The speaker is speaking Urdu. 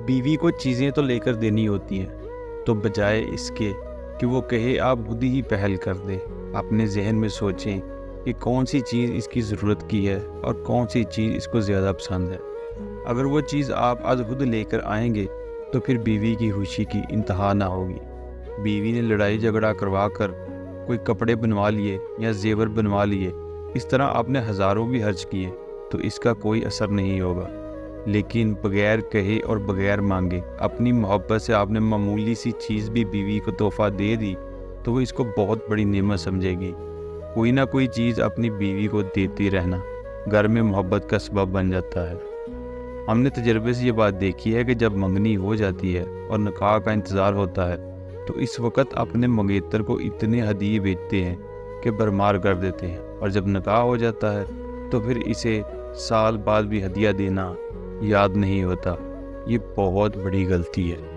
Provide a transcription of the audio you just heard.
بیوی کو چیزیں تو لے کر دینی ہوتی ہیں، تو بجائے اس کے کہ وہ کہے آپ خود ہی پہل کر دیں، اپنے ذہن میں سوچیں کہ کون سی چیز اس کی ضرورت کی ہے اور کون سی چیز اس کو زیادہ پسند ہے۔ اگر وہ چیز آپ از خود لے کر آئیں گے تو پھر بیوی کی خوشی کی انتہا نہ ہوگی۔ بیوی نے لڑائی جھگڑا کروا کر کوئی کپڑے بنوا لیے یا زیور بنوا لیے، اس طرح آپ نے ہزاروں بھی خرچ کیے تو اس کا کوئی اثر نہیں ہوگا۔ لیکن بغیر کہے اور بغیر مانگے اپنی محبت سے آپ نے معمولی سی چیز بھی بیوی کو تحفہ دے دی تو وہ اس کو بہت بڑی نعمت سمجھے گی۔ کوئی نہ کوئی چیز اپنی بیوی کو دیتی رہنا گھر میں محبت کا سبب بن جاتا ہے۔ ہم نے تجربے سے یہ بات دیکھی ہے کہ جب منگنی ہو جاتی ہے اور نکاح کا انتظار ہوتا ہے تو اس وقت اپنے منگیتر کو اتنے ہدیے بیچتے ہیں کہ برمار کر دیتے ہیں، اور جب نکاح ہو جاتا ہے تو پھر اسے سال بعد بھی ہدیہ دینا یاد نہیں ہوتا۔ یہ بہت بڑی غلطی ہے۔